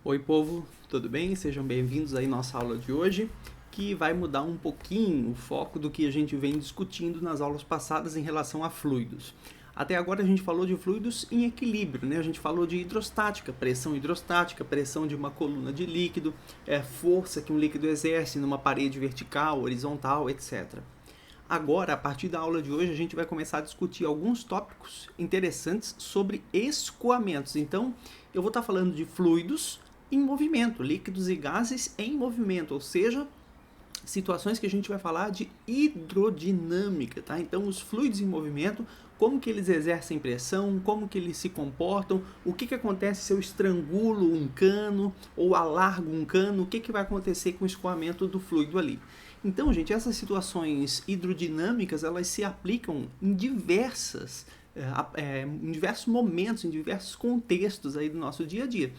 Oi, povo, tudo bem? Sejam bem-vindos aí à nossa aula de hoje, que vai mudar um pouquinho o foco do que a gente vem discutindo nas aulas passadas em relação a fluidos. Até agora a gente falou de fluidos em equilíbrio, né? A gente falou de hidrostática, pressão de uma coluna de líquido, força que um líquido exerce numa parede vertical, horizontal, etc. Agora, a partir da aula de hoje, a gente vai começar a discutir alguns tópicos interessantes sobre escoamentos. Então, eu vou estar falando de fluidos em movimento, líquidos e gases em movimento, ou seja, situações que a gente vai falar de hidrodinâmica, tá? Então, os fluidos em movimento, como que eles exercem pressão, como que eles se comportam, o que acontece se eu estrangulo um cano ou alargo um cano, o que vai acontecer com o escoamento do fluido ali. Então, gente, essas situações hidrodinâmicas, elas se aplicam em diversos momentos, em diversos contextos aí do nosso dia a dia.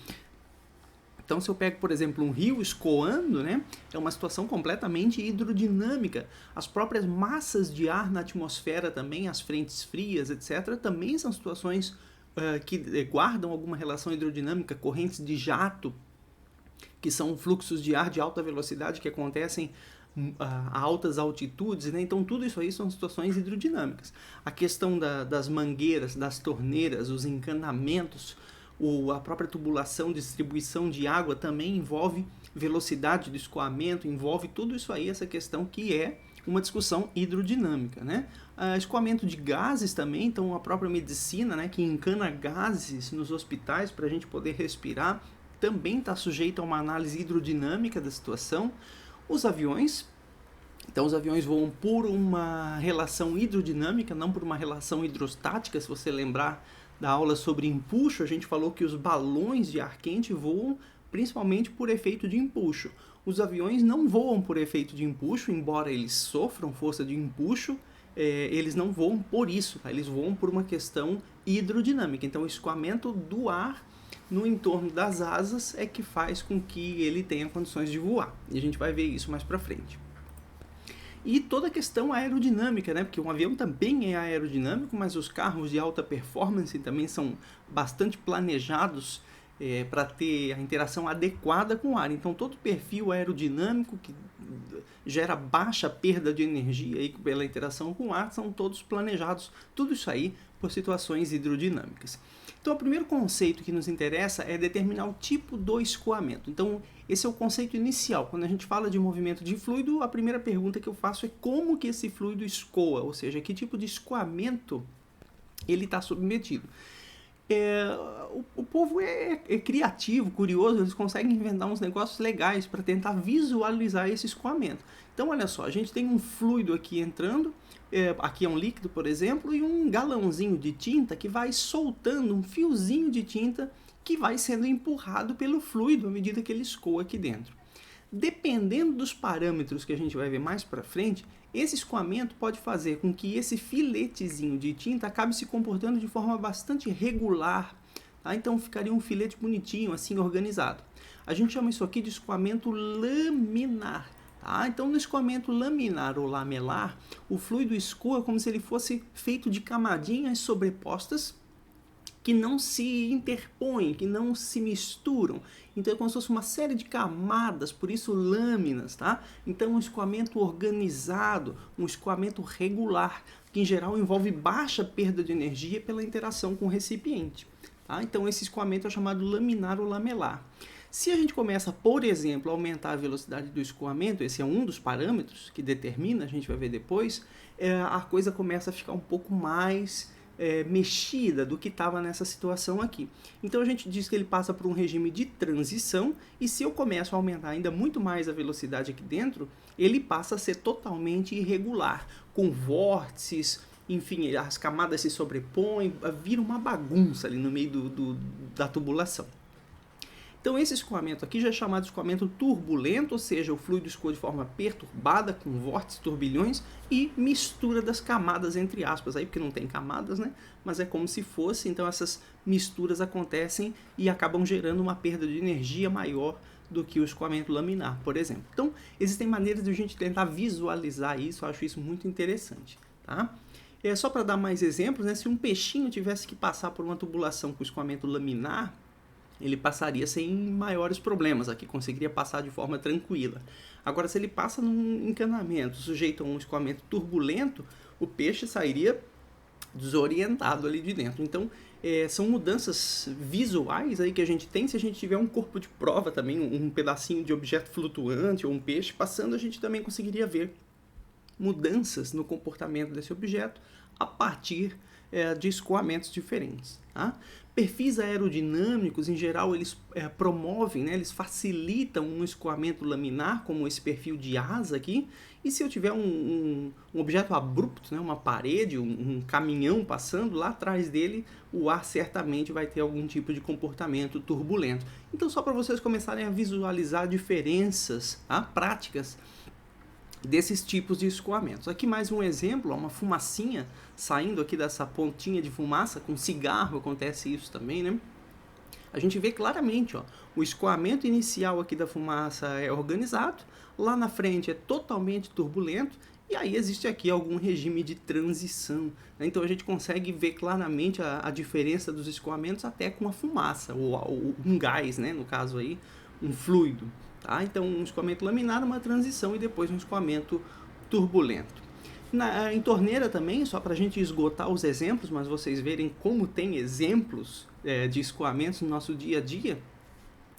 Então, se eu pego, por exemplo, um rio escoando, né, é uma situação completamente hidrodinâmica. As próprias massas de ar na atmosfera também, as frentes frias, etc., também são situações que guardam alguma relação hidrodinâmica, correntes de jato, que são fluxos de ar de alta velocidade que acontecem a altas altitudes, né? Então tudo isso aí são situações hidrodinâmicas. A questão das mangueiras, das torneiras, os encanamentos, a própria tubulação, distribuição de água também envolve velocidade do escoamento, envolve tudo isso aí, essa questão que é uma discussão hidrodinâmica, né? Escoamento de gases também, então a própria medicina, né, que encana gases nos hospitais para a gente poder respirar, também está sujeito a uma análise hidrodinâmica da situação. Os aviões, então os aviões voam por uma relação hidrodinâmica, não por uma relação hidrostática. Se você lembrar da aula sobre empuxo, a gente falou que os balões de ar quente voam principalmente por efeito de empuxo. Os aviões não voam por efeito de empuxo, embora eles sofram força de empuxo, eles não voam por isso, tá? Eles voam por uma questão hidrodinâmica. Então o escoamento do ar no entorno das asas é que faz com que ele tenha condições de voar. E a gente vai ver isso mais para frente. E toda a questão aerodinâmica, né? Porque um avião também é aerodinâmico, mas os carros de alta performance também são bastante planejados para ter a interação adequada com o ar. Então todo perfil aerodinâmico que gera baixa perda de energia aí pela interação com o ar são todos planejados, tudo isso aí por situações hidrodinâmicas. Então, o primeiro conceito que nos interessa é determinar o tipo do escoamento. Então, esse é o conceito inicial. Quando a gente fala de movimento de fluido, a primeira pergunta que eu faço é como que esse fluido escoa, ou seja, que tipo de escoamento ele está submetido. O povo é criativo, curioso, eles conseguem inventar uns negócios legais para tentar visualizar esse escoamento. Então, olha só, a gente tem um fluido aqui entrando, aqui é um líquido, por exemplo, e um galãozinho de tinta que vai soltando um fiozinho de tinta que vai sendo empurrado pelo fluido à medida que ele escoa aqui dentro. Dependendo dos parâmetros que a gente vai ver mais para frente, esse escoamento pode fazer com que esse filetezinho de tinta acabe se comportando de forma bastante regular, tá? Então ficaria um filete bonitinho, assim, organizado. A gente chama isso aqui de escoamento laminar. Tá? Então no escoamento laminar ou lamelar, o fluido escoa como se ele fosse feito de camadinhas sobrepostas que não se interpõem, que não se misturam. Então é como se fosse uma série de camadas, por isso lâminas, tá? Então um escoamento organizado, um escoamento regular, que em geral envolve baixa perda de energia pela interação com o recipiente. Tá? Então esse escoamento é chamado laminar ou lamelar. Se a gente começa, por exemplo, a aumentar a velocidade do escoamento, esse é um dos parâmetros que determina, a gente vai ver depois, a coisa começa a ficar um pouco mais mexida do que estava nessa situação aqui. Então a gente diz que ele passa por um regime de transição, e se eu começo a aumentar ainda muito mais a velocidade aqui dentro, ele passa a ser totalmente irregular, com vórtices, enfim, as camadas se sobrepõem, vira uma bagunça ali no meio da tubulação. Então esse escoamento aqui já é chamado de escoamento turbulento, ou seja, o fluido escoa de forma perturbada, com vórtices, turbilhões e mistura das camadas, entre aspas, aí porque não tem camadas, né? Mas é como se fosse, então essas misturas acontecem e acabam gerando uma perda de energia maior do que o escoamento laminar, por exemplo. Então existem maneiras de a gente tentar visualizar isso, eu acho isso muito interessante, tá? Só para dar mais exemplos, né? Se um peixinho tivesse que passar por uma tubulação com escoamento laminar, ele passaria sem maiores problemas, aqui conseguiria passar de forma tranquila. Agora, se ele passa num encanamento sujeito a um escoamento turbulento, o peixe sairia desorientado ali de dentro. Então, são mudanças visuais aí que a gente tem. Se a gente tiver um corpo de prova também, um pedacinho de objeto flutuante ou um peixe passando, a gente também conseguiria ver mudanças no comportamento desse objeto a partir de escoamentos diferentes. Tá? Perfis aerodinâmicos, em geral, eles promovem, né, eles facilitam um escoamento laminar, como esse perfil de asa aqui. E se eu tiver um objeto abrupto, né, uma parede, um caminhão passando, lá atrás dele, o ar certamente vai ter algum tipo de comportamento turbulento. Então, só para vocês começarem a visualizar diferenças, tá, práticas desses tipos de escoamentos. Aqui mais um exemplo, uma fumacinha saindo aqui dessa pontinha de fumaça, com cigarro acontece isso também, né? A gente vê claramente, ó, o escoamento inicial aqui da fumaça é organizado, lá na frente é totalmente turbulento, e aí existe aqui algum regime de transição, né? Então a gente consegue ver claramente a diferença dos escoamentos até com a fumaça, ou um gás, né? No caso aí, um fluido. Tá? Então, um escoamento laminar, uma transição e depois um escoamento turbulento. Em torneira também, só para a gente esgotar os exemplos, mas vocês verem como tem exemplos de escoamentos no nosso dia a dia,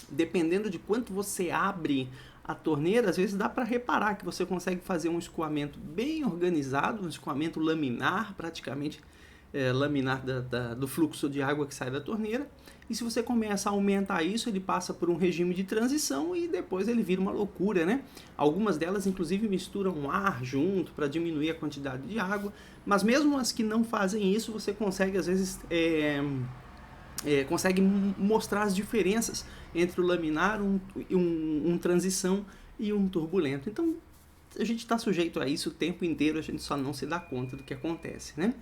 dependendo de quanto você abre a torneira, às vezes dá para reparar que você consegue fazer um escoamento bem organizado, um escoamento laminar, praticamente laminar do fluxo de água que sai da torneira. E se você começa a aumentar isso, ele passa por um regime de transição e depois ele vira uma loucura, né? Algumas delas, inclusive, misturam ar junto para diminuir a quantidade de água, mas mesmo as que não fazem isso, você consegue, às vezes, consegue mostrar as diferenças entre o laminar, um transição e um turbulento. Então, a gente está sujeito a isso o tempo inteiro, a gente só não se dá conta do que acontece, né?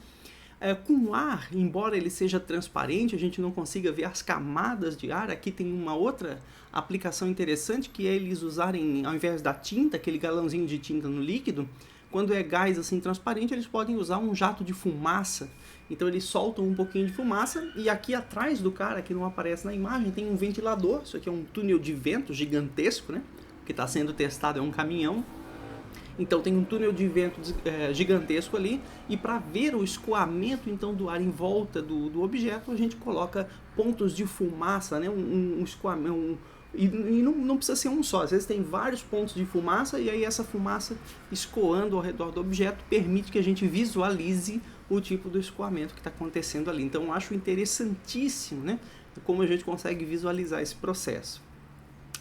Com o ar, embora ele seja transparente, a gente não consiga ver as camadas de ar. Aqui tem uma outra aplicação interessante, que é eles usarem, ao invés da tinta, aquele galãozinho de tinta no líquido, quando é gás assim transparente, eles podem usar um jato de fumaça. Então eles soltam um pouquinho de fumaça, e aqui atrás do cara, que não aparece na imagem, tem um ventilador. Isso aqui é um túnel de vento gigantesco, né? Que está sendo testado, é um caminhão. Então tem um túnel de vento gigantesco ali, e para ver o escoamento então do ar em volta do objeto, a gente coloca pontos de fumaça, né? um escoamento, e não precisa ser um só, às vezes tem vários pontos de fumaça, e aí essa fumaça escoando ao redor do objeto permite que a gente visualize o tipo do escoamento que está acontecendo ali. Então eu acho interessantíssimo, né, como a gente consegue visualizar esse processo.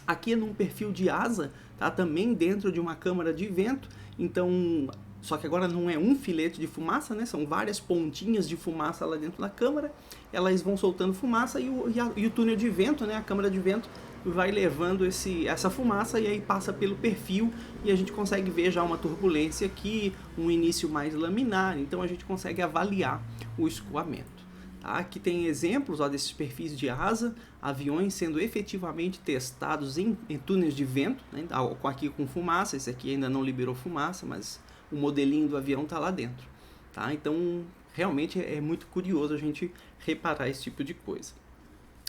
Aqui é num perfil de asa, tá? Também dentro de uma câmara de vento, então, só que agora não é um filete de fumaça, né? São várias pontinhas de fumaça lá dentro da câmara, elas vão soltando fumaça e o túnel de vento, né? A câmara de vento vai levando essa fumaça e aí passa pelo perfil e a gente consegue ver já uma turbulência aqui, um início mais laminar, então a gente consegue avaliar o escoamento. Aqui tem exemplos desses perfis de asa, aviões sendo efetivamente testados em túneis de vento, né? Aqui com fumaça, esse aqui ainda não liberou fumaça, mas o modelinho do avião está lá dentro. Tá? Então, realmente é muito curioso a gente reparar esse tipo de coisa.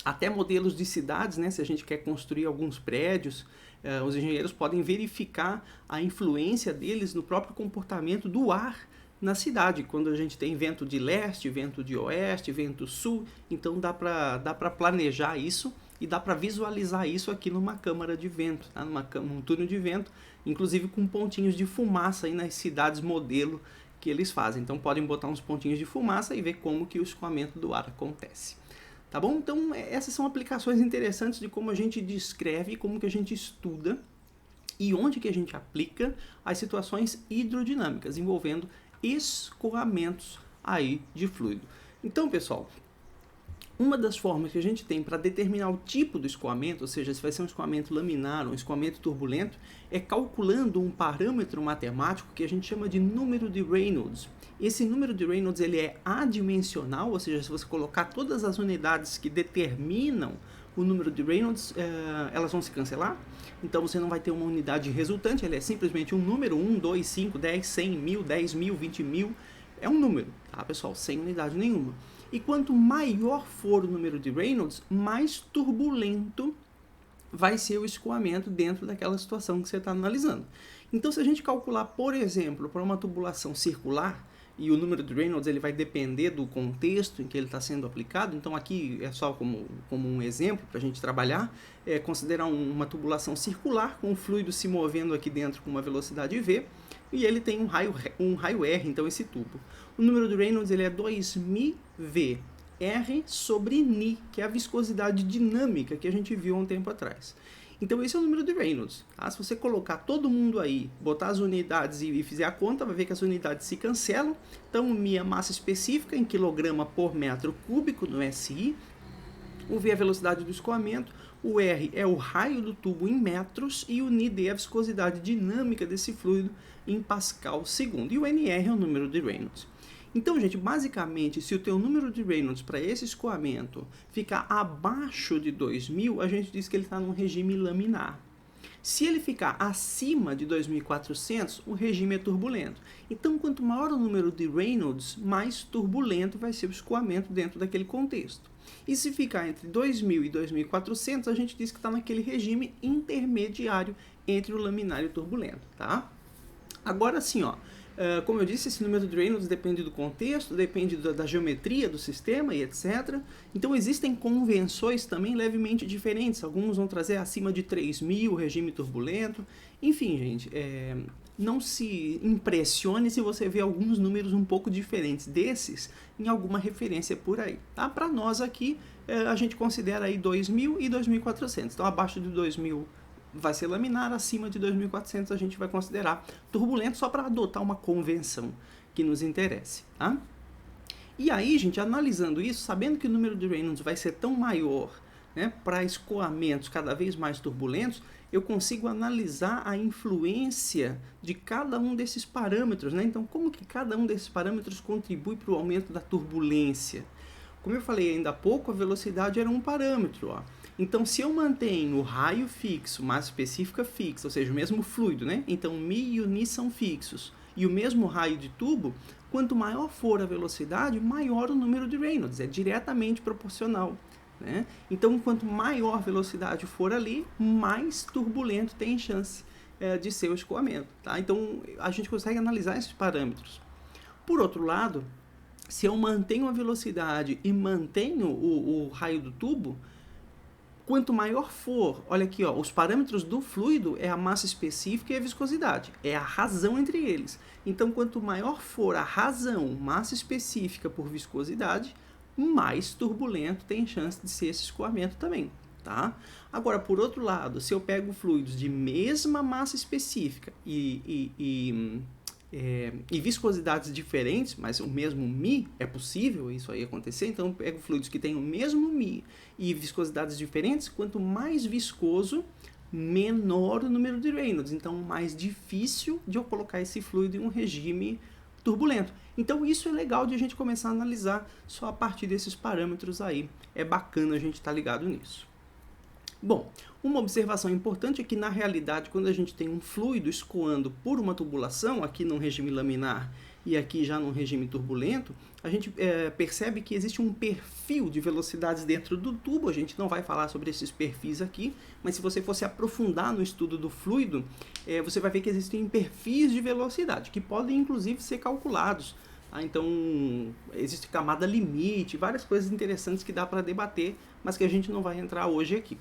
Até modelos de cidades, né? Se a gente quer construir alguns prédios, os engenheiros podem verificar a influência deles no próprio comportamento do ar na cidade, quando a gente tem vento de leste, vento de oeste, vento sul, então dá para planejar isso e dá para visualizar isso aqui numa câmara de vento, tá? Num túnel de vento, inclusive com pontinhos de fumaça aí nas cidades modelo que eles fazem. Então podem botar uns pontinhos de fumaça e ver como que o escoamento do ar acontece. Tá bom? Então essas são aplicações interessantes de como a gente descreve, como que a gente estuda e onde que a gente aplica as situações hidrodinâmicas envolvendo escoamentos aí de fluido. Então, pessoal, uma das formas que a gente tem para determinar o tipo do escoamento, ou seja, se vai ser um escoamento laminar ou um escoamento turbulento, é calculando um parâmetro matemático que a gente chama de número de Reynolds. Esse número de Reynolds ele é adimensional, ou seja, se você colocar todas as unidades que determinam o número de Reynolds, elas vão se cancelar. Então você não vai ter uma unidade resultante, ele é simplesmente um número, 1, 2, 5, 10, 100, 1000, 10 mil, 20 mil, é um número, tá pessoal, sem unidade nenhuma. E quanto maior for o número de Reynolds, mais turbulento vai ser o escoamento dentro daquela situação que você está analisando. Então, se a gente calcular, por exemplo, para uma tubulação circular, e o número de Reynolds ele vai depender do contexto em que ele está sendo aplicado, então aqui é só como um exemplo para a gente trabalhar, considerar uma tubulação circular com o fluido se movendo aqui dentro com uma velocidade V, e ele tem um raio R, então esse tubo. O número de Reynolds ele é 2μV, R sobre Ni, que é a viscosidade dinâmica que a gente viu há um tempo atrás. Então esse é o número de Reynolds. Tá? Se você colocar todo mundo aí, botar as unidades e fizer a conta, vai ver que as unidades se cancelam. Então Mi é a massa específica em quilograma por metro cúbico no SI. O V é a velocidade do escoamento. O R é o raio do tubo em metros. E o Ni é a viscosidade dinâmica desse fluido em pascal segundo. E o NR é o número de Reynolds. Então, gente, basicamente, se o teu número de Reynolds para esse escoamento ficar abaixo de 2.000, a gente diz que ele está num regime laminar. Se ele ficar acima de 2.400, o regime é turbulento. Então, quanto maior o número de Reynolds, mais turbulento vai ser o escoamento dentro daquele contexto. E se ficar entre 2.000 e 2.400, a gente diz que está naquele regime intermediário entre o laminar e o turbulento, tá? Agora sim, ó. Como eu disse, esse número de Reynolds depende do contexto, depende da geometria do sistema e etc. Então existem convenções também levemente diferentes. Alguns vão trazer acima de 3.000 o regime turbulento. Enfim, gente, não se impressione se você vê alguns números um pouco diferentes desses em alguma referência por aí. Tá? Para nós aqui, a gente considera aí 2.000 e 2.400. Então abaixo de 2.000 vai ser laminar, acima de 2.400 a gente vai considerar turbulento, só para adotar uma convenção que nos interesse, tá? E aí, gente, analisando isso, sabendo que o número de Reynolds vai ser tão maior, né, para escoamentos cada vez mais turbulentos, eu consigo analisar a influência de cada um desses parâmetros, né? Então, como que cada um desses parâmetros contribui para o aumento da turbulência? Como eu falei ainda há pouco, a velocidade era um parâmetro, ó. Então, se eu mantenho o raio fixo, massa específica fixa, ou seja, o mesmo fluido, né? Então, Mi e o Ni são fixos, e o mesmo raio de tubo, quanto maior for a velocidade, maior o número de Reynolds, é diretamente proporcional, né? Então, quanto maior velocidade for ali, mais turbulento tem chance de ser o escoamento, tá? Então, a gente consegue analisar esses parâmetros. Por outro lado, se eu mantenho a velocidade e mantenho o raio do tubo, quanto maior for, olha aqui, ó, os parâmetros do fluido é a massa específica e a viscosidade, é a razão entre eles. Então, quanto maior for a razão, massa específica por viscosidade, mais turbulento tem chance de ser esse escoamento também, tá? Agora, por outro lado, se eu pego fluidos de mesma massa específica e viscosidades diferentes, mas o mesmo Mi, é possível isso aí acontecer, então eu pego fluidos que têm o mesmo Mi e viscosidades diferentes, quanto mais viscoso, menor o número de Reynolds, então mais difícil de eu colocar esse fluido em um regime turbulento. Então isso é legal de a gente começar a analisar só a partir desses parâmetros aí, é bacana a gente estar ligado nisso. Bom, uma observação importante é que, na realidade, quando a gente tem um fluido escoando por uma tubulação, aqui num regime laminar e aqui já num regime turbulento, a gente percebe que existe um perfil de velocidades dentro do tubo. A gente não vai falar sobre esses perfis aqui, mas se você fosse aprofundar no estudo do fluido, você vai ver que existem perfis de velocidade, que podem, inclusive, ser calculados. Então, existe camada limite, várias coisas interessantes que dá para debater, mas que a gente não vai entrar hoje aqui.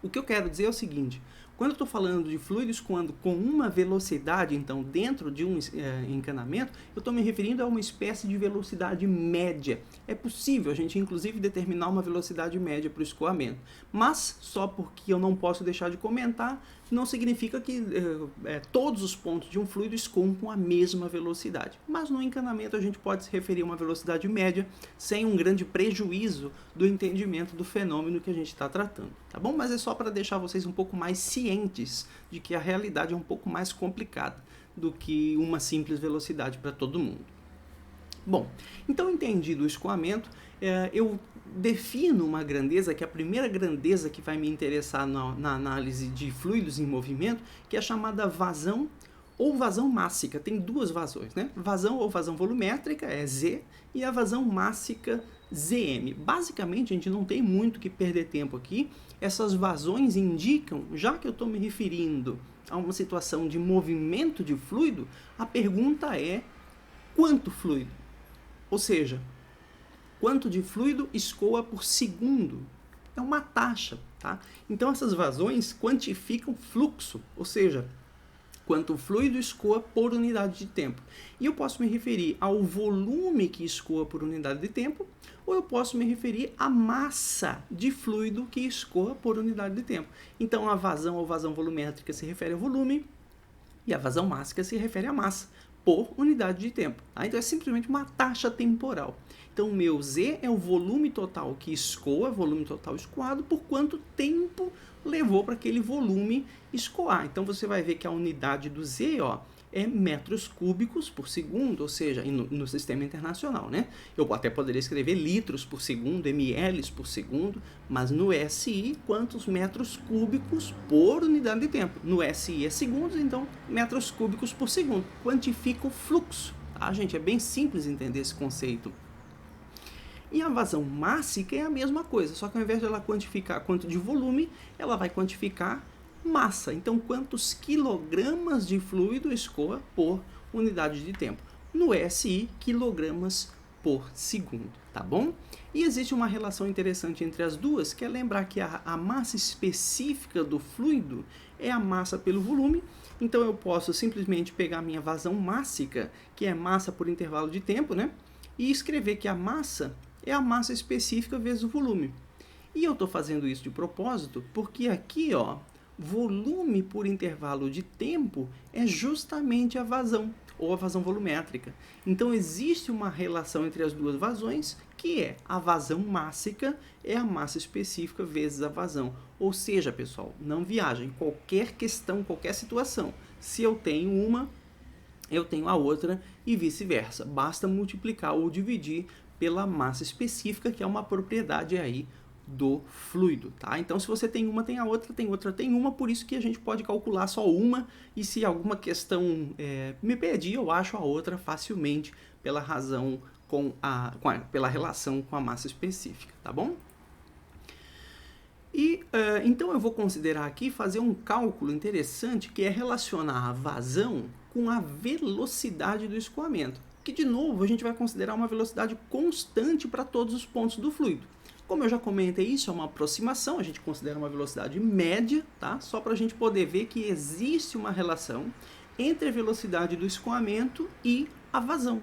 O que eu quero dizer é o seguinte: quando eu estou falando de fluido escoando com uma velocidade, então, dentro de um encanamento, eu estou me referindo a uma espécie de velocidade média. É possível a gente, inclusive, determinar uma velocidade média para o escoamento. Mas, só porque eu não posso deixar de comentar, não significa que todos os pontos de um fluido escoam com a mesma velocidade. Mas no encanamento a gente pode se referir a uma velocidade média sem um grande prejuízo do entendimento do fenômeno que a gente está tratando, tá bom? Mas é só para deixar vocês um pouco mais cientes de que a realidade é um pouco mais complicada do que uma simples velocidade para todo mundo. Bom, então entendido o escoamento, eu defino uma grandeza, que é a primeira grandeza que vai me interessar na análise de fluidos em movimento, que é a chamada vazão ou vazão mássica. Tem duas vazões, né? Vazão ou vazão volumétrica é Z e a vazão mássica ZM. Basicamente, a gente não tem muito que perder tempo aqui. Essas vazões indicam, já que eu estou me referindo a uma situação de movimento de fluido, a pergunta é quanto fluido? Ou seja, quanto de fluido escoa por segundo? É uma taxa, tá? Então essas vazões quantificam fluxo, ou seja, quanto fluido escoa por unidade de tempo. E eu posso me referir ao volume que escoa por unidade de tempo, ou eu posso me referir à massa de fluido que escoa por unidade de tempo. Então a vazão ou vazão volumétrica se refere ao volume e a vazão mássica se refere à massa por unidade de tempo. Tá? Então é simplesmente uma taxa temporal. Então o meu Z é o volume total que escoa, volume total escoado, por quanto tempo levou para aquele volume escoar. Então você vai ver que a unidade do Z, ó, é metros cúbicos por segundo, ou seja, no sistema internacional, né? Eu até poderia escrever litros por segundo, ml por segundo, mas no SI, quantos metros cúbicos por unidade de tempo? No SI é segundos, então metros cúbicos por segundo. Quantifica o fluxo, tá, gente? É bem simples entender esse conceito. E a vazão mássica é a mesma coisa, só que ao invés de ela quantificar quanto de volume, ela vai quantificar massa. Então, quantos quilogramas de fluido escoa por unidade de tempo? No SI, quilogramas por segundo, tá bom? E existe uma relação interessante entre as duas, que é lembrar que a massa específica do fluido é a massa pelo volume. Então, eu posso simplesmente pegar a minha vazão mássica, que é massa por intervalo de tempo, né? E escrever que a massa é a massa específica vezes o volume. E eu estou fazendo isso de propósito porque aqui, ó, volume por intervalo de tempo é justamente a vazão, ou a vazão volumétrica. Então existe uma relação entre as duas vazões, que é a vazão mássica é a massa específica vezes a vazão. Ou seja, pessoal, não viajem. Qualquer questão, qualquer situação, se eu tenho uma, eu tenho a outra e vice-versa. Basta multiplicar ou dividir pela massa específica, que é uma propriedade aí do fluido, tá? Então, se você tem uma, tem a outra, tem outra, tem uma, por isso que a gente pode calcular só uma, e se alguma questão me pedir, eu acho a outra facilmente pela razão pela relação com a massa específica, tá bom? E então eu vou considerar aqui fazer um cálculo interessante, que é relacionar a vazão com a velocidade do escoamento, que de novo a gente vai considerar uma velocidade constante para todos os pontos do fluido. Como eu já comentei, isso é uma aproximação, a gente considera uma velocidade média, tá? Só para a gente poder ver que existe uma relação entre a velocidade do escoamento e a vazão.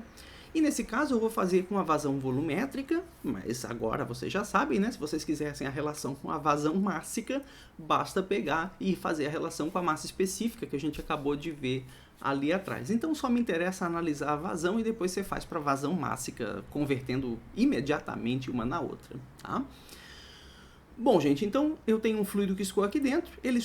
E nesse caso eu vou fazer com a vazão volumétrica, mas agora vocês já sabem, né? Se vocês quisessem a relação com a vazão mássica, basta pegar e fazer a relação com a massa específica que a gente acabou de ver ali atrás. Então só me interessa analisar a vazão e depois você faz para a vazão mássica, convertendo imediatamente uma na outra, tá? Bom, gente, então eu tenho um fluido que escoa aqui dentro, ele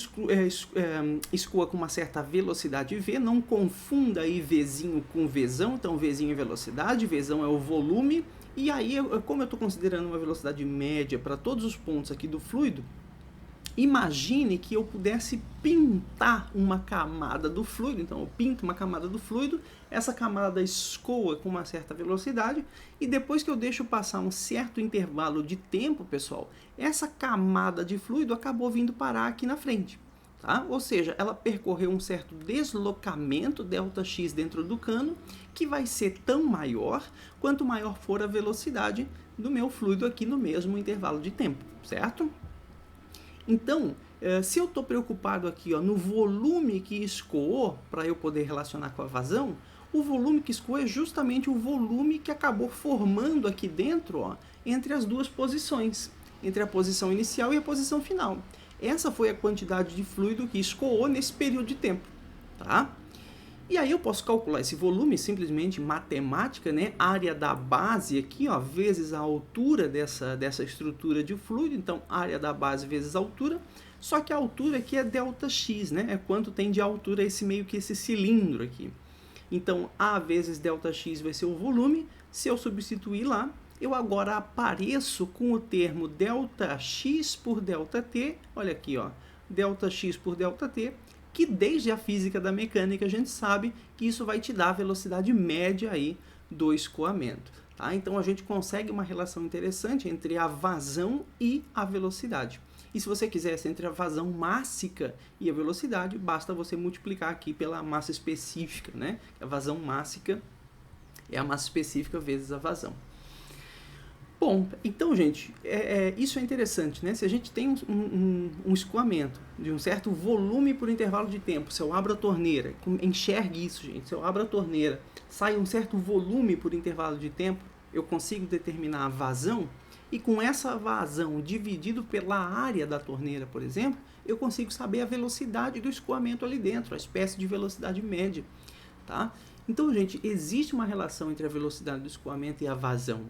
escoa com uma certa velocidade V, não confunda aí Vzinho com Vzão, então Vzinho é velocidade, Vzão é o volume, e aí, como eu estou considerando uma velocidade média para todos os pontos aqui do fluido, imagine que eu pudesse pintar uma camada do fluido, então eu pinto uma camada do fluido, essa camada escoa com uma certa velocidade e depois que eu deixo passar um certo intervalo de tempo, pessoal, essa camada de fluido acabou vindo parar aqui na frente, tá? Ou seja, ela percorreu um certo deslocamento ΔX dentro do cano que vai ser tão maior quanto maior for a velocidade do meu fluido aqui no mesmo intervalo de tempo, certo? Então, se eu estou preocupado aqui, ó, no volume que escoou, para eu poder relacionar com a vazão, o volume que escoou é justamente o volume que acabou formando aqui dentro, ó, entre as duas posições, entre a posição inicial e a posição final. Essa foi a quantidade de fluido que escoou nesse período de tempo, tá? E aí eu posso calcular esse volume simplesmente matemática, né? Área da base aqui, ó, vezes a altura dessa estrutura de fluido. Então, área da base vezes a altura. Só que a altura aqui é ΔX, né? É quanto tem de altura esse cilindro aqui. Então, A vezes ΔX vai ser o volume. Se eu substituir lá, eu agora apareço com o termo ΔX por ΔT. Olha aqui, ó. ΔX por ΔT. que desde a física da mecânica a gente sabe que isso vai te dar a velocidade média aí do escoamento. Tá? Então a gente consegue uma relação interessante entre a vazão e a velocidade. E se você quisesse entre a vazão mássica e a velocidade, basta você multiplicar aqui pela massa específica, né? A vazão mássica é a massa específica vezes a vazão. Bom, então, gente, isso é interessante, né? Se a gente tem um escoamento de um certo volume por intervalo de tempo, se eu abro a torneira, enxergue isso, gente, se eu abro a torneira, sai um certo volume por intervalo de tempo, eu consigo determinar a vazão, e com essa vazão dividido pela área da torneira, por exemplo, eu consigo saber a velocidade do escoamento ali dentro, a espécie de velocidade média, tá? Então, gente, existe uma relação entre a velocidade do escoamento e a vazão.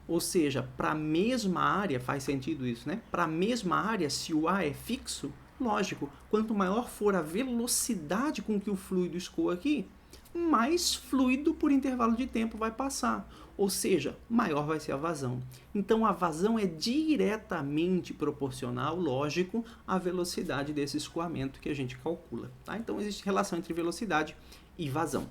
Ou seja, para a mesma área, faz sentido isso, né? Para a mesma área, se o A é fixo, lógico, quanto maior for a velocidade com que o fluido escoa aqui, mais fluido por intervalo de tempo vai passar. Ou seja, maior vai ser a vazão. Então, a vazão é diretamente proporcional, lógico, à velocidade desse escoamento que a gente calcula. Tá? Então, existe relação entre velocidade e vazão.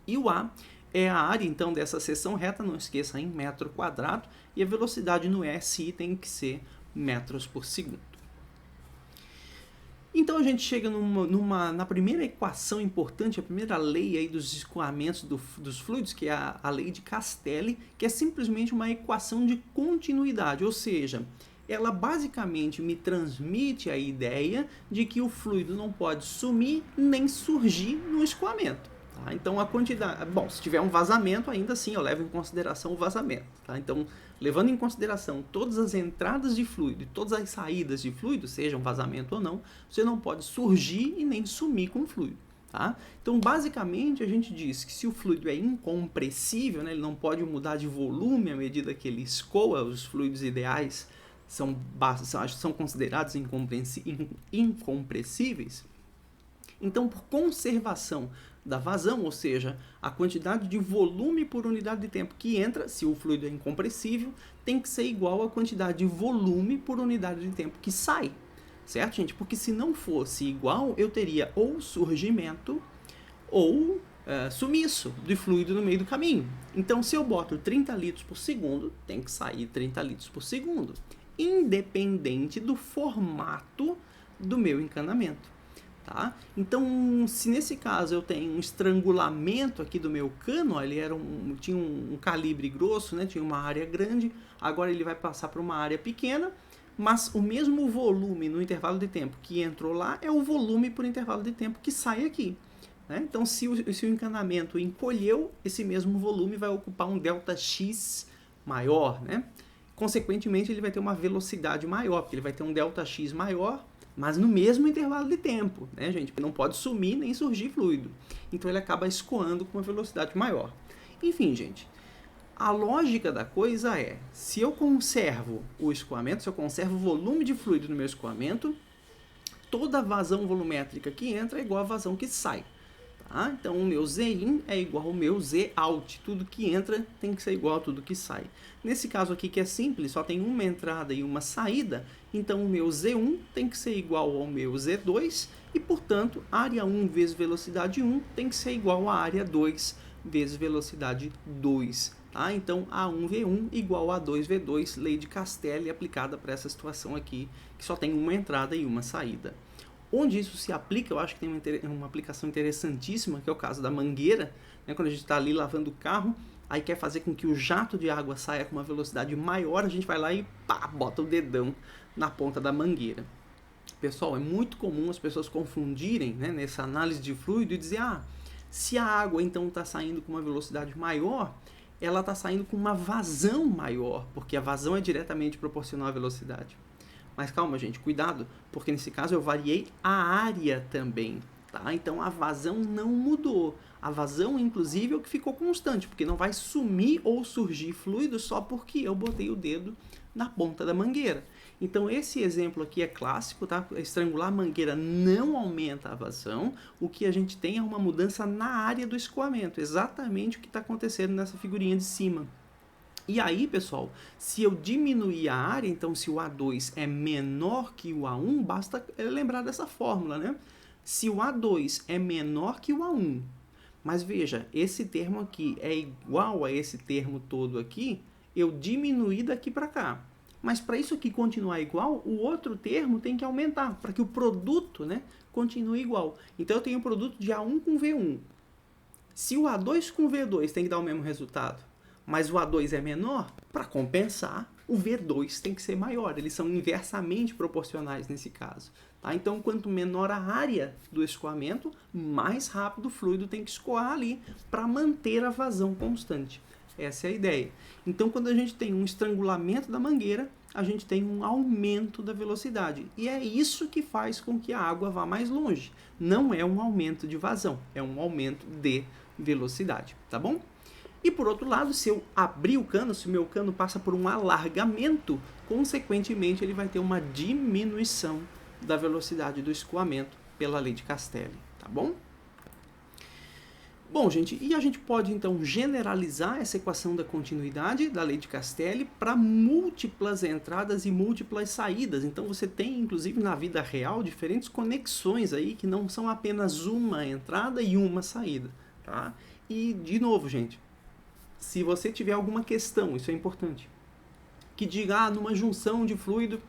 E o A é a área, então, dessa seção reta, não esqueça, em metro quadrado, e a velocidade no SI tem que ser metros por segundo. Então, a gente chega na primeira equação importante, a primeira lei aí dos escoamentos dos fluidos, que é a lei de Castelli, que é simplesmente uma equação de continuidade, ou seja, ela basicamente me transmite a ideia de que o fluido não pode sumir nem surgir no escoamento. Tá? Então, a quantidade... Bom, se tiver um vazamento, ainda assim eu levo em consideração o vazamento. Tá? Então, levando em consideração todas as entradas de fluido e todas as saídas de fluido, seja um vazamento ou não, você não pode surgir e nem sumir com o fluido. Tá? Então, basicamente, a gente diz que se o fluido é incompressível, né, ele não pode mudar de volume à medida que ele escoa, os fluidos ideais são considerados incompressíveis. Então, por conservação da vazão, ou seja, a quantidade de volume por unidade de tempo que entra, se o fluido é incompressível, tem que ser igual à quantidade de volume por unidade de tempo que sai. Certo, gente? Porque se não fosse igual, eu teria ou surgimento ou sumiço de fluido no meio do caminho. Então, se eu boto 30 litros por segundo, tem que sair 30 litros por segundo, independente do formato do meu encanamento. Tá? Então, se nesse caso eu tenho um estrangulamento aqui do meu cano, ele tinha um calibre grosso, né? Tinha uma área grande, agora ele vai passar para uma área pequena, mas o mesmo volume no intervalo de tempo que entrou lá é o volume por intervalo de tempo que sai aqui. Né? Então, se o encanamento encolheu, esse mesmo volume vai ocupar um ΔX maior. Né? Consequentemente, ele vai ter uma velocidade maior, porque ele vai ter um ΔX maior, mas no mesmo intervalo de tempo, né, gente? Não pode sumir nem surgir fluido. Então ele acaba escoando com uma velocidade maior. Enfim, gente, a lógica da coisa é, se eu conservo o escoamento, se eu conservo o volume de fluido no meu escoamento, toda a vazão volumétrica que entra é igual à vazão que sai. Tá? Então o meu Z-in é igual ao meu Z-out. Tudo que entra tem que ser igual a tudo que sai. Nesse caso aqui que é simples, só tem uma entrada e uma saída, então o meu Z1 tem que ser igual ao meu Z2 e, portanto, área 1 vezes velocidade 1 tem que ser igual à área 2 vezes velocidade 2. Tá? Então, A1V1 igual a A2V2, lei de Castelli aplicada para essa situação aqui, que só tem uma entrada e uma saída. Onde isso se aplica, eu acho que tem uma aplicação interessantíssima, que é o caso da mangueira, né? Quando a gente está ali lavando o carro, aí quer fazer com que o jato de água saia com uma velocidade maior, a gente vai lá e pá, bota o dedão na ponta da mangueira. Pessoal, é muito comum as pessoas confundirem, né, nessa análise de fluido e dizer, se a água então está saindo com uma velocidade maior, ela está saindo com uma vazão maior, porque a vazão é diretamente proporcional à velocidade. Mas calma, gente, cuidado, porque nesse caso eu variei a área também, tá? Então a vazão não mudou. A vazão, inclusive, é o que ficou constante, porque não vai sumir ou surgir fluido só porque eu botei o dedo na ponta da mangueira. Então esse exemplo aqui é clássico, tá? Estrangular a mangueira não aumenta a vazão, o que a gente tem é uma mudança na área do escoamento, exatamente o que está acontecendo nessa figurinha de cima. E aí, pessoal, se eu diminuir a área, então se o A2 é menor que o A1, basta lembrar dessa fórmula, né? Se o A2 é menor que o A1, mas veja, esse termo aqui é igual a esse termo todo aqui, eu diminuí daqui para cá. Mas para isso aqui continuar igual, o outro termo tem que aumentar, para que o produto, né, continue igual. Então eu tenho o produto de A1 com V1. Se o A2 com V2 tem que dar o mesmo resultado, mas o A2 é menor, para compensar, o V2 tem que ser maior. Eles são inversamente proporcionais nesse caso. Tá? Então, quanto menor a área do escoamento, mais rápido o fluido tem que escoar ali para manter a vazão constante. Essa é a ideia. Então, quando a gente tem um estrangulamento da mangueira, a gente tem um aumento da velocidade. E é isso que faz com que a água vá mais longe. Não é um aumento de vazão, é um aumento de velocidade, tá bom? E por outro lado, se eu abrir o cano, se o meu cano passa por um alargamento, consequentemente ele vai ter uma diminuição da velocidade do escoamento pela lei de Castelli, tá bom? Bom, gente, e a gente pode então generalizar essa equação da continuidade da lei de Castelli para múltiplas entradas e múltiplas saídas. Então você tem, inclusive na vida real, diferentes conexões aí que não são apenas uma entrada e uma saída, tá? E, de novo, gente, se você tiver alguma questão, isso é importante, que diga, numa junção de fluido,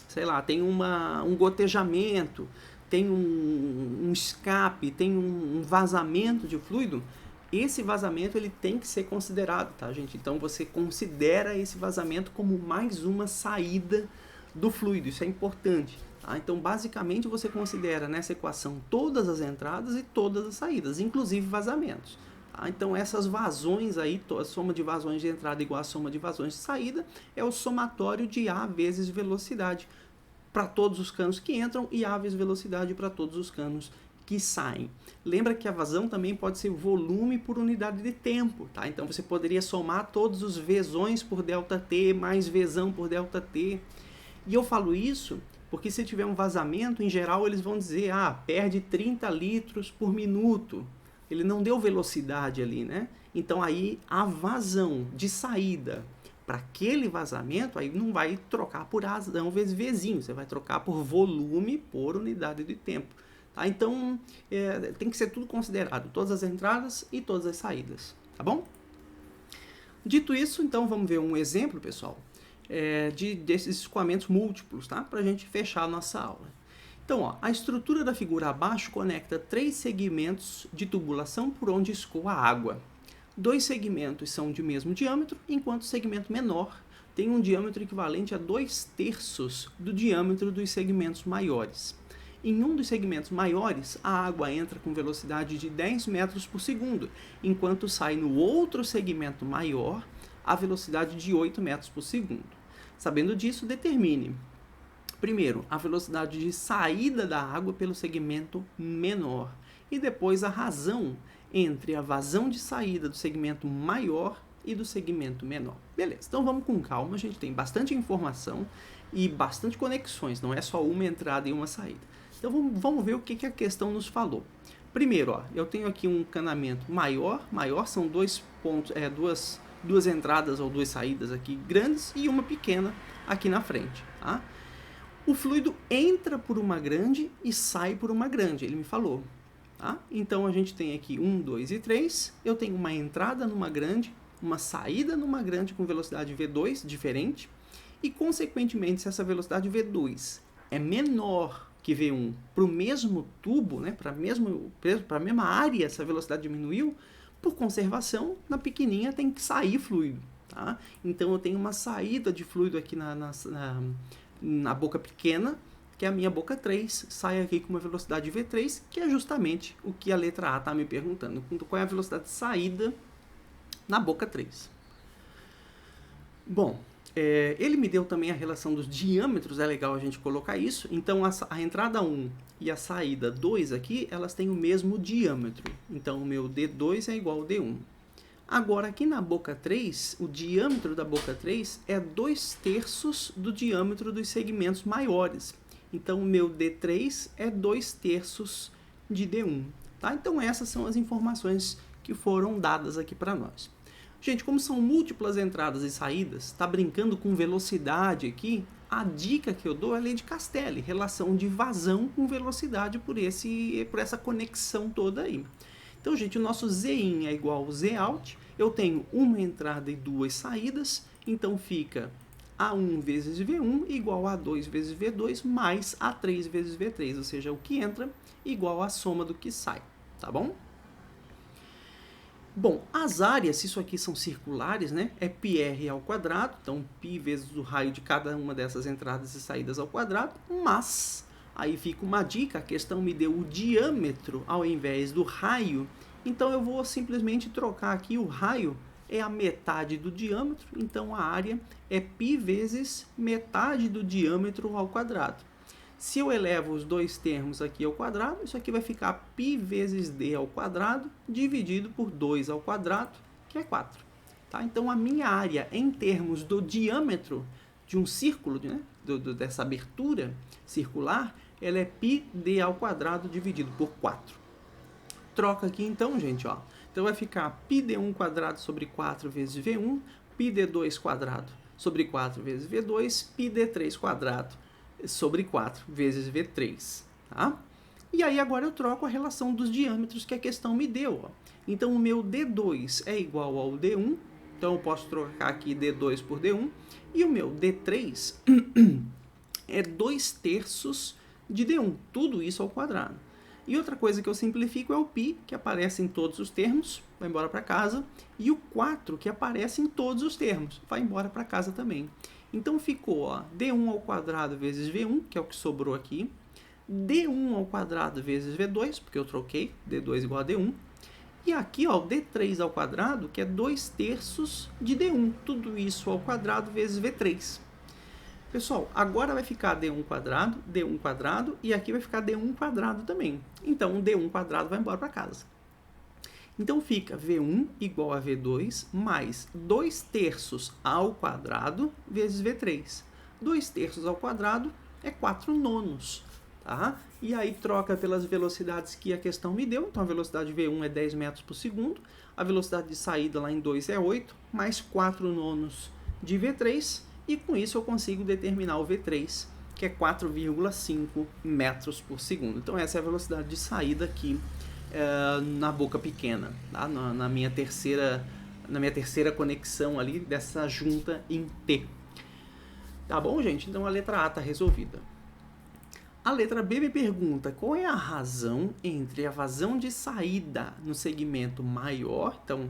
sei lá, tem um gotejamento, tem um escape, tem um vazamento de fluido, esse vazamento ele tem que ser considerado, tá, gente? Então você considera esse vazamento como mais uma saída do fluido, isso é importante. Tá? Então, basicamente, você considera nessa equação todas as entradas e todas as saídas, inclusive vazamentos. Tá? Então, essas vazões aí, a soma de vazões de entrada igual a soma de vazões de saída, é o somatório de A vezes velocidade para todos os canos que entram e A vezes velocidade para todos os canos que saem. Lembra que a vazão também pode ser volume por unidade de tempo, tá? Então você poderia somar todos os Vzões por ΔT mais Vzão por ΔT. E eu falo isso porque se tiver um vazamento, em geral eles vão dizer, perde 30 litros por minuto. Ele não deu velocidade ali, né? Então aí a vazão de saída para aquele vazamento, aí não vai trocar por razão vezes Vzinho, você vai trocar por volume por unidade de tempo. Tá? Então, tem que ser tudo considerado, todas as entradas e todas as saídas, tá bom? Dito isso, então vamos ver um exemplo, pessoal, desses escoamentos múltiplos, tá? Para a gente fechar a nossa aula. Então, a estrutura da figura abaixo conecta 3 segmentos de tubulação por onde escoa a água. 2 segmentos são de mesmo diâmetro, enquanto o segmento menor tem um diâmetro equivalente a 2/3 do diâmetro dos segmentos maiores. Em um dos segmentos maiores, a água entra com velocidade de 10 metros por segundo, enquanto sai no outro segmento maior a velocidade de 8 metros por segundo. Sabendo disso, determine, primeiro, a velocidade de saída da água pelo segmento menor e depois a razão entre a vazão de saída do segmento maior e do segmento menor. Beleza, então vamos com calma, a gente tem bastante informação e bastante conexões, não é só uma entrada e uma saída. Então vamos ver o que a questão nos falou. Primeiro, eu tenho aqui um canamento maior são dois pontos, duas entradas ou duas saídas aqui grandes e uma pequena aqui na frente. Tá? O fluido entra por uma grande e sai por uma grande, ele me falou. Tá? Então, a gente tem aqui 1, 2 e 3. Eu tenho uma entrada numa grande, uma saída numa grande com velocidade V2 diferente. E, consequentemente, se essa velocidade V2 é menor que V1 para o mesmo tubo, né, para a mesma área, essa velocidade diminuiu, por conservação, na pequenininha tem que sair fluido. Tá? Então, eu tenho uma saída de fluido aqui na boca pequena, que é a minha boca 3, sai aqui com uma velocidade V3, que é justamente o que a letra A está me perguntando. Qual é a velocidade de saída na boca 3? Bom, ele me deu também a relação dos diâmetros, é legal a gente colocar isso. Então, a entrada 1 e a saída 2 aqui, elas têm o mesmo diâmetro. Então, o meu D2 é igual ao D1. Agora, aqui na boca 3, o diâmetro da boca 3 é 2/3 do diâmetro dos segmentos maiores. Então, o meu D3 é 2/3 de D1. Tá? Então, essas são as informações que foram dadas aqui para nós. Gente, como são múltiplas entradas e saídas, está brincando com velocidade aqui, a dica que eu dou é a lei de Castelli, relação de vazão com velocidade por essa conexão toda aí. Então, gente, o nosso Zin é igual ao Zout, eu tenho uma entrada e duas saídas, então fica A1 vezes V1 igual a A2 vezes V2 mais A3 vezes V3, ou seja, o que entra igual a soma do que sai, tá bom? Bom, as áreas, se isso aqui são circulares, né, é πr ao quadrado, então π vezes o raio de cada uma dessas entradas e saídas ao quadrado, mas, aí fica uma dica, a questão me deu o diâmetro ao invés do raio, então eu vou simplesmente trocar aqui o raio, é a metade do diâmetro, então a área é π vezes metade do diâmetro ao quadrado. Se eu elevo os dois termos aqui ao quadrado, isso aqui vai ficar π vezes d ao quadrado, dividido por 2 ao quadrado, que é 4. Tá? Então, a minha área, em termos do diâmetro de um círculo, né, dessa abertura circular, ela é πd ao quadrado dividido por 4. Troca aqui, então, gente, ó. Então, vai ficar πd1 quadrado sobre 4 vezes v1, πd2 quadrado sobre 4 vezes v2, πd3 quadrado sobre 4 vezes V3, tá? E aí agora eu troco a relação dos diâmetros que a questão me deu, ó. Então o meu D2 é igual ao D1, então eu posso trocar aqui D2 por D1, e o meu D3 é 2/3 de D1, tudo isso ao quadrado. E outra coisa que eu simplifico é o π, que aparece em todos os termos, vai embora para casa, e o 4, que aparece em todos os termos, vai embora para casa também. Então ficou, ó, D1 ao quadrado vezes V1, que é o que sobrou aqui, D1 ao quadrado vezes V2, porque eu troquei, D2 igual a D1, e aqui, ó, D3 ao quadrado, que é 2/3 de D1, tudo isso ao quadrado vezes V3. Pessoal, agora vai ficar D1 quadrado, e aqui vai ficar D1 quadrado também. Então, o D1 quadrado vai embora para casa. Então, fica V1 igual a V2 mais 2/3 ao quadrado vezes V3. 2/3 ao quadrado é 4/9, tá? E aí, troca pelas velocidades que a questão me deu. Então, a velocidade V1 é 10 metros por segundo. A velocidade de saída lá em 2 é 8, mais 4/9 de V3. E com isso, eu consigo determinar o V3, que é 4,5 metros por segundo. Então, essa é a velocidade de saída aqui na boca pequena, tá? na minha terceira conexão ali dessa junta em T. Tá bom, gente? Então a letra A está resolvida. A letra B me pergunta qual é a razão entre a vazão de saída no segmento maior, então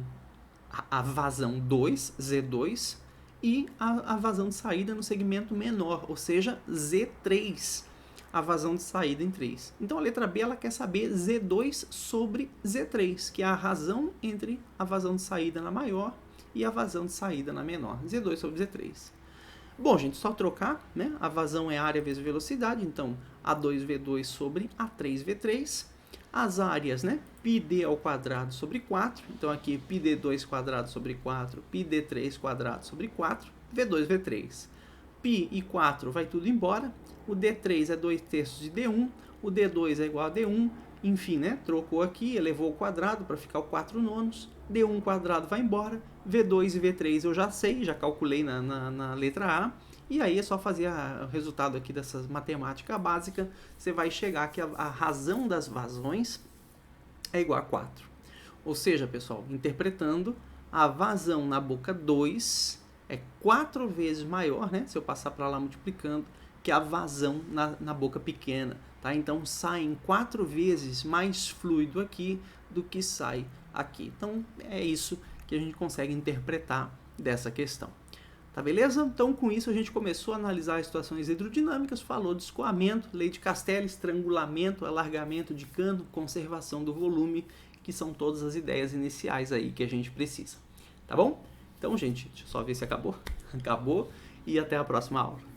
a vazão 2, Z2, e a vazão de saída no segmento menor, ou seja, Z3. A vazão de saída em 3. Então, a letra B ela quer saber Z2 sobre Z3, que é a razão entre a vazão de saída na maior e a vazão de saída na menor. Z2 sobre Z3. Bom, gente, só trocar, né? A vazão é área vezes velocidade, então A2V2 sobre A3V3. As áreas, né? πd ao quadrado sobre 4, então aqui πd2 quadrado sobre 4, πd3 quadrado sobre 4, V2, V3. π e 4 vai tudo embora. O D3 é 2/3 de D1, o D2 é igual a D1, enfim, né? Trocou aqui, elevou ao quadrado para ficar o 4/9, D1 quadrado vai embora, V2 e V3 eu já sei, já calculei na letra A, e aí é só fazer o resultado aqui dessa matemática básica, você vai chegar que a razão das vazões é igual a 4. Ou seja, pessoal, interpretando, a vazão na boca 2 é 4 vezes maior, né? Se eu passar para lá multiplicando, que a vazão na boca pequena, tá? Então, sai 4 vezes mais fluido aqui do que sai aqui. Então, é isso que a gente consegue interpretar dessa questão. Tá beleza? Então, com isso, a gente começou a analisar as situações hidrodinâmicas, falou de escoamento, lei de Castelli, estrangulamento, alargamento de cano, conservação do volume, que são todas as ideias iniciais aí que a gente precisa. Tá bom? Então, gente, deixa eu só ver se acabou. Acabou, e até a próxima aula.